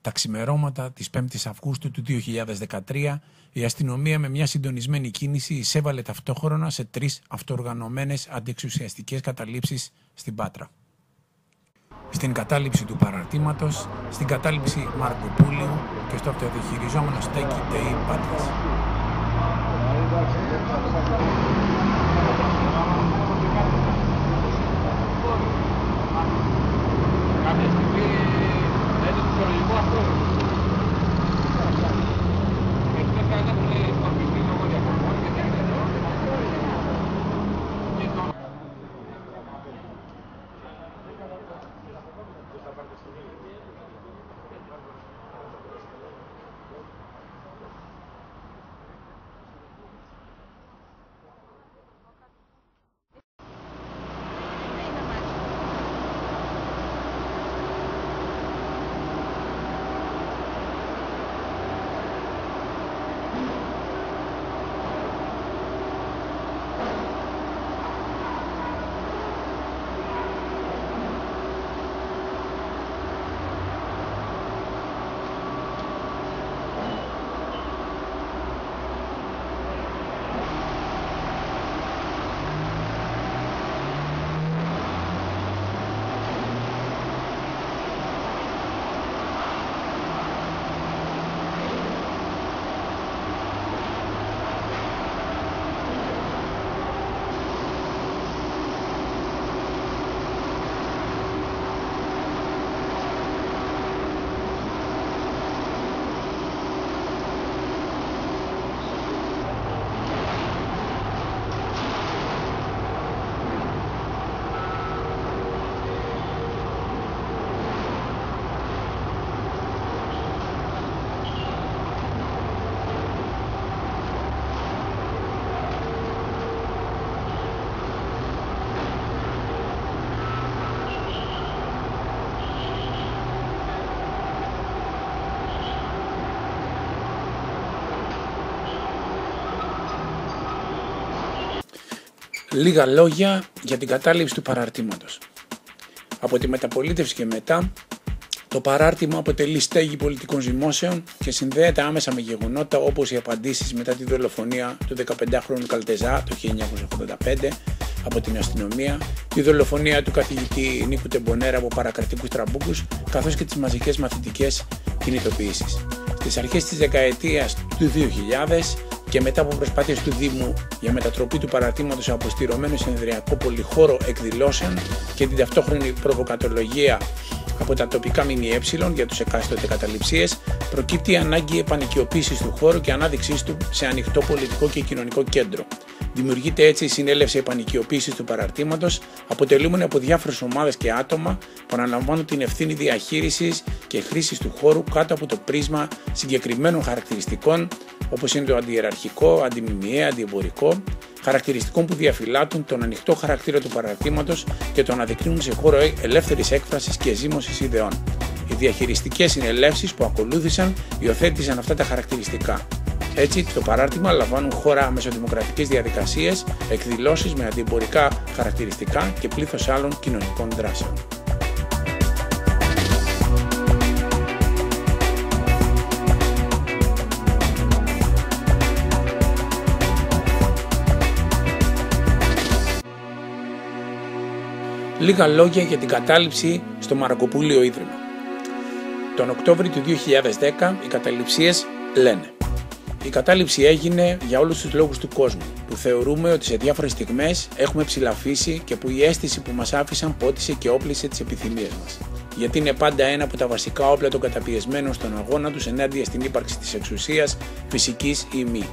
Τα ξημερώματα της 5ης Αυγούστου του 2013, η αστυνομία με μια συντονισμένη κίνηση εισέβαλε ταυτόχρονα σε 3 αυτοοργανωμένες αντιεξουσιαστικές καταλήψεις στην Πάτρα. Στην κατάληψη του παραρτήματος, στην κατάληψη Μαρκοπούλιου και στο αυτοδιαχειριζόμενο στέκι ΔΕΗ Πάτρας. Λίγα λόγια για την κατάληψη του παραρτήματος. Από τη μεταπολίτευση και μετά, το παράρτημα αποτελεί στέγη πολιτικών ζυμώσεων και συνδέεται άμεσα με γεγονότα όπως οι απαντήσεις μετά τη δολοφονία του 15χρονου Καλτεζά το 1985 από την αστυνομία, τη δολοφονία του καθηγητή Νίκου Τεμπονέρα από παρακρατικούς τραμπούκους, καθώς και τις μαζικές μαθητικές κινητοποιήσεις. Στις αρχές της δεκαετίας του 2000 και μετά από προσπάθειες του Δήμου για μετατροπή του παραρτήματος από στηρωμένο συνεδριακό πολυχώρο εκδηλώσεων και την ταυτόχρονη προβοκατολογία από τα τοπικά ΜΜΕ για τους εκάστοτε καταληψίες, προκύπτει η ανάγκη επανοικιοποίησης του χώρου και ανάδειξής του σε ανοιχτό πολιτικό και κοινωνικό κέντρο. Δημιουργείται έτσι η συνέλευση επανοικιοποίησης του παραρτήματος, αποτελούμενη από διάφορες ομάδες και άτομα που αναλαμβάνουν την ευθύνη διαχείρισης και χρήσης του χώρου κάτω από το πρίσμα συγκεκριμένων χαρακτηριστικών, όπως είναι το αντιεραρχικό, αντιμιμιαίο, αντιεμπορικό, χαρακτηριστικών που διαφυλάττουν τον ανοιχτό χαρακτήρα του παραρτήματος και το αναδεικνύουν σε χώρο ελεύθερης έκφρασης και ζήμωσης ιδεών. Οι διαχειριστικές συνελεύσεις που ακολούθησαν υιοθέτησαν αυτά τα χαρακτηριστικά. Έτσι, το παράρτημα λαμβάνουν χώρα μέσω δημοκρατικές διαδικασίες, εκδηλώσεις με αντιεμπορικά χαρακτηριστικά και πλήθος άλλων κοινωνικών δράσεων. Λίγα λόγια για την κατάληψη στο Μαρκοπούλιο Ίδρυμα. Τον Οκτώβριο του 2010 οι καταληψίες λένε: η κατάληψη έγινε για όλους τους λόγους του κόσμου, που θεωρούμε ότι σε διάφορες στιγμές έχουμε ψηλαφίσει και που η αίσθηση που μας άφησαν πότισε και όπλησε τις επιθυμίες μας. Γιατί είναι πάντα ένα από τα βασικά όπλα των καταπιεσμένων στον αγώνα τους ενάντια στην ύπαρξη της εξουσίας, φυσικής ή μη.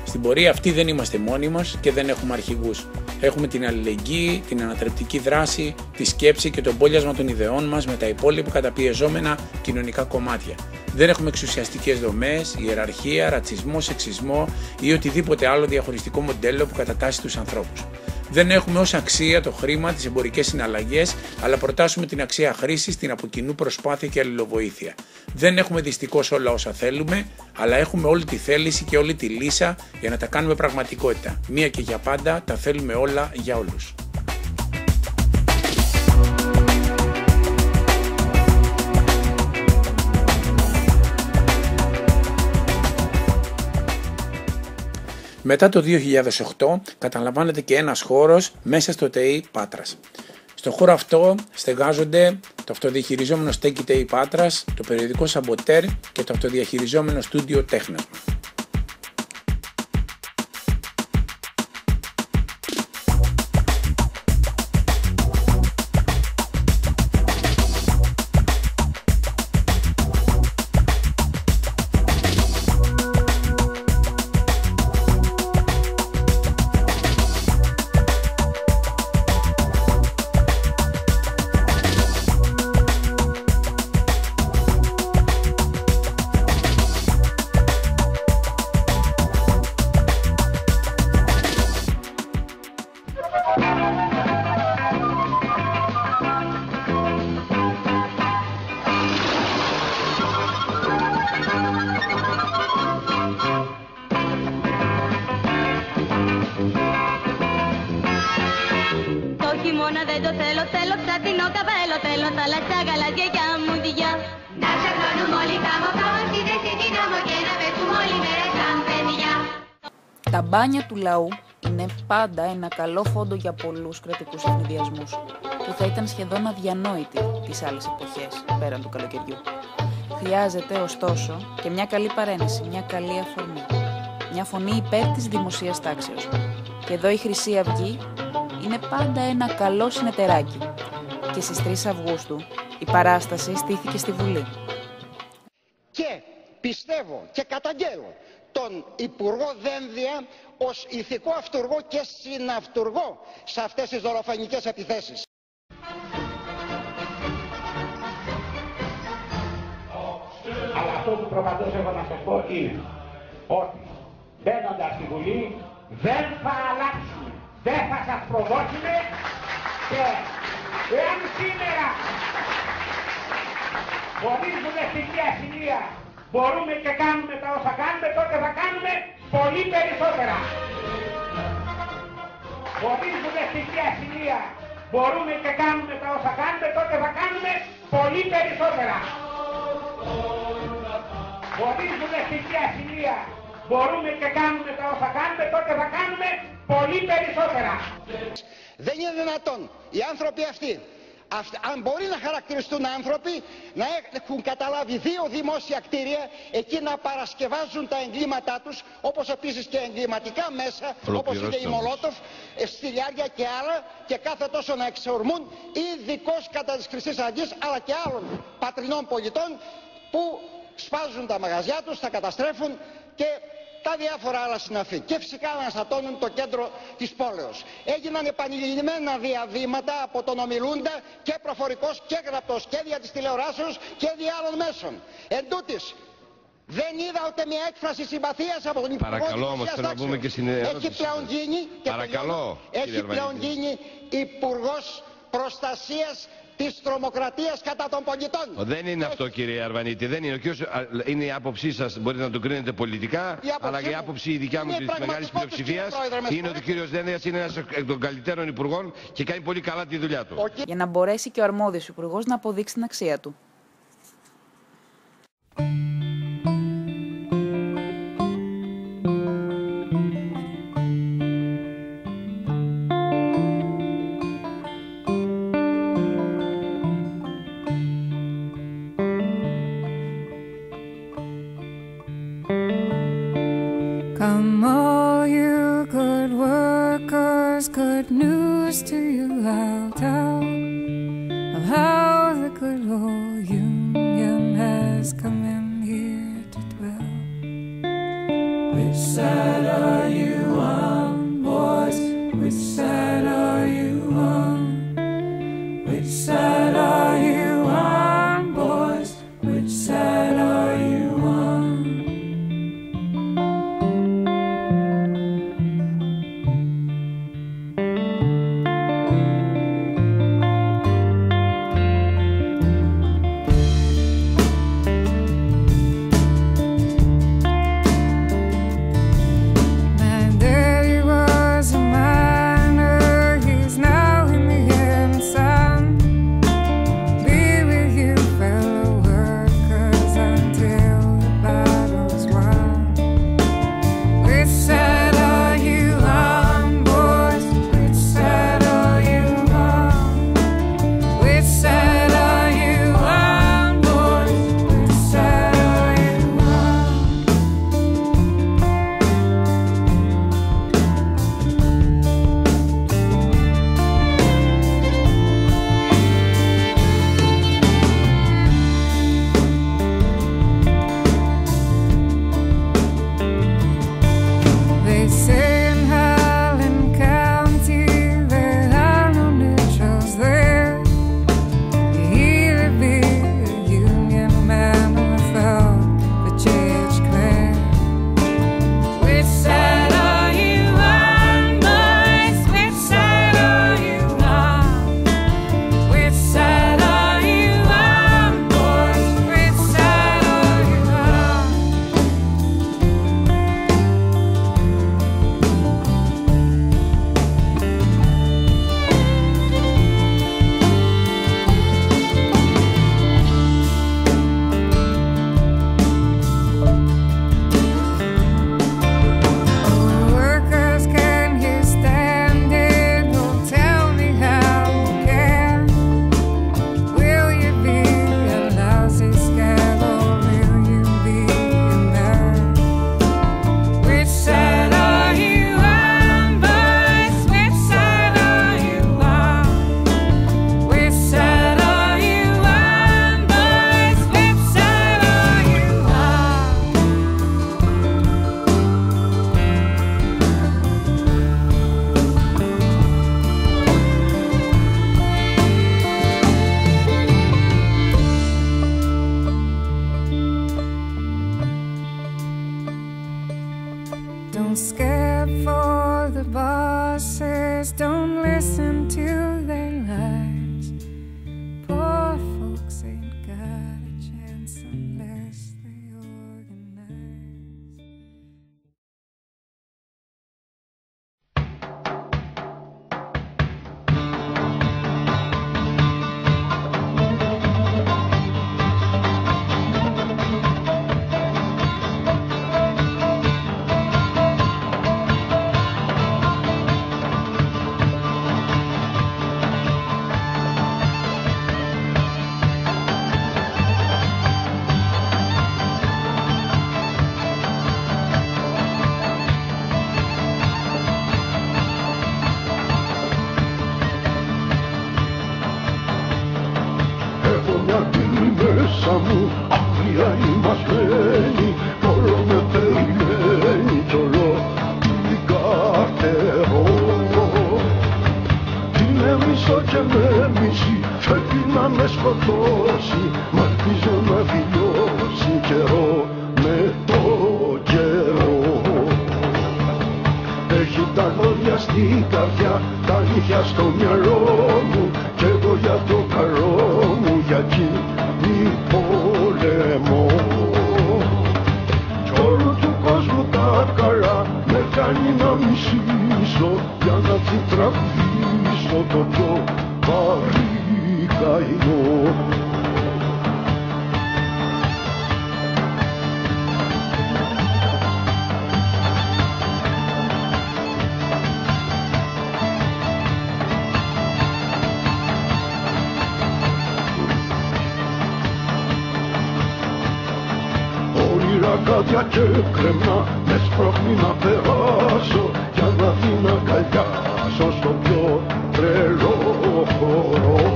Στην πορεία αυτή δεν είμαστε μόνοι μας και δεν έχουμε αρχηγούς. Έχουμε την αλληλεγγύη, την ανατρεπτική δράση, τη σκέψη και το μπόλιασμα των ιδεών μας με τα υπόλοιπα καταπιεζόμενα κοινωνικά κομμάτια. Δεν έχουμε εξουσιαστικές δομές, ιεραρχία, ρατσισμό, σεξισμό ή οτιδήποτε άλλο διαχωριστικό μοντέλο που κατατάσσει τους ανθρώπους. Δεν έχουμε ως αξία το χρήμα, τις εμπορικές συναλλαγές, αλλά προτάσουμε την αξία χρήσης, την από κοινού προσπάθεια και αλληλοβοήθεια. Δεν έχουμε δυστυχώς όλα όσα θέλουμε, αλλά έχουμε όλη τη θέληση και όλη τη λύσα για να τα κάνουμε πραγματικότητα. Μία και για πάντα τα θέλουμε όλα για όλους. Μετά το 2008 καταλαμβάνεται και ένας χώρος μέσα στο ΤΕΙ Πάτρας. Στο χώρο αυτό στεγάζονται το αυτοδιαχειριζόμενο στέκι ΤΕΙ Πάτρας, το περιοδικό Σαμποτέρ και το αυτοδιαχειριζόμενο στούντιο Τέχνασμα. Δεν το θέλω, θέλω ξατινό καπέλο, θέλω τα λατσά γαλάζια για μου διά. Να ψαχνώνουμε όλοι κάμω, στη δεσίδινο και να πέσουμε όλη μέρα σαν παιδιά. Τα μπάνια του λαού είναι πάντα ένα καλό φόντο για πολλούς κρατικούς ευνηδιασμούς, που θα ήταν σχεδόν αδιανόητοι τις άλλες εποχές πέραν του καλοκαιριού. Χρειάζεται, ωστόσο, και μια καλή παρένεση, μια καλή αφορμή. Μια φωνή υπέρ της δημοσίας τάξεως. Και εδώ η Χρυσή Αυγή είναι πάντα ένα καλό συνεταιράκι. Και στις 3 Αυγούστου η παράσταση στήθηκε στη Βουλή. Και πιστεύω και καταγγέλλω τον Υπουργό Δένδια ως ηθικό αυτούργο και συναυτούργο σε αυτές τις δολοφονικές επιθέσεις. Αλλά αυτό που προπαντός έχω να σας πω είναι ότι μπαίνοντας στη Βουλή δεν θα αλλάξουμε. Δεν θα σας προδώσουμε και εάν σήμερα χωρίς βουλευτική ασυλία μπορούμε και κάνουμε τα όσα κάνουμε, τότε θα κάνουμε πολύ περισσότερα. Χωρίς βουλευτική ασυλία μπορούμε και κάνουμε τα όσα κάνουμε, τότε θα κάνουμε πολύ περισσότερα. Χωρίς βουλευτική ασυλία μπορούμε και κάνουμε τα όσα κάνουμε, τότε θα κάνουμε πολύ περισσότερα. Δεν είναι δυνατόν οι άνθρωποι αυτοί, αν μπορεί να χαρακτηριστούν άνθρωποι, να έχουν καταλάβει 2 δημόσια κτίρια, εκεί να παρασκευάζουν τα εγκλήματά τους, όπως επίσης και εγκληματικά μέσα, όπως είναι η Μολότοφ, στυλιάρια και άλλα, και κάθε τόσο να εξορμούν ειδικώς κατά της Χρυσής Αυγής, αλλά και άλλων πατρινών πολιτών που σπάζουν τα μαγαζιά τους, τα καταστρέφουν και τα διάφορα άλλα συναφή. Και φυσικά αναστατώνουν το κέντρο της πόλεως. Έγιναν επανειλημμένα διαβήματα από τον ομιλούντα και προφορικός και γραπτός και δια της τηλεοράσεως και δια άλλων μέσων. Εν τούτης, δεν είδα ούτε μια έκφραση συμπαθίας από τον Υπουργό Δημοσίας Τάξεως. Έχει πλέον γίνει, και έχει πλέον γίνει Υπουργός Προστασίας της τρομοκρατίας κατά των πολιτών. Δεν είναι αυτό, κύριε Αρβανίτη, δεν είναι. Είναι η άποψή σας, μπορείτε να το κρίνετε πολιτικά, αλλά η άποψη η δικιά μου της μεγάλης πλειοψηφίας είναι ότι ο κύριος Δένδιας είναι ένας εκ των καλύτερων υπουργών και κάνει πολύ καλά τη δουλειά του. Για να μπορέσει και ο αρμόδιος υπουργός να αποδείξει την αξία του. Come all you good workers, good news to you I'll tell of how the good old Union has come in here to dwell. Which side are you on, boys? Which side are you on? Which side are you on, boys? Which side are you on? Don't scare for the bosses, don't listen to their lies. Poor folks ain't got a chance unless they organize. Κάτια και κρεμνά με σπρώχνει να περάσω για να την αγκαλιάσω στο πιο τρελό χώρο.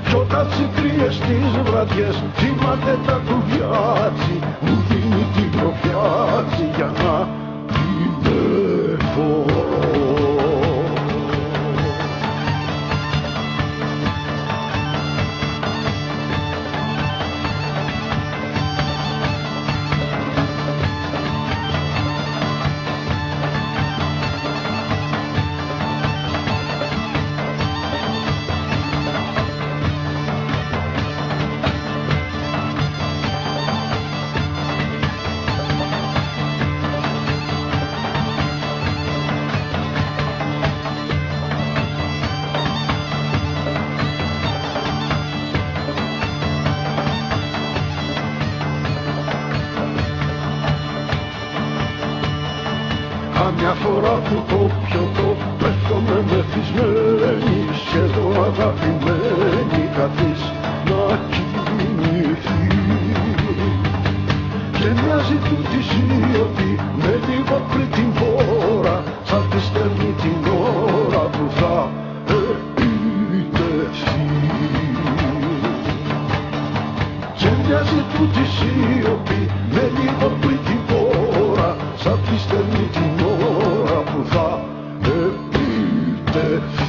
Κι όταν τσικρίες τις βραδιές θυμάται τα κουβιάτσι, μου δίνει την προφιάτσι για να την εφορώ. Καμιά φορά που το πιωτό πέφτομαι μεθυσμένη, σχεδόν αγαπημένη, καθείς να κοιμηθεί. Και μοιάζει του τη σιωπή με λίγο πριν την βόρα, σαν τη στέλνει την ώρα που θα επιτεθεί. Και μοιάζει του τη σιωπή με λίγο πριν την βόρα, σαν τη στέλνει την ώρα που θα επιτεθεί.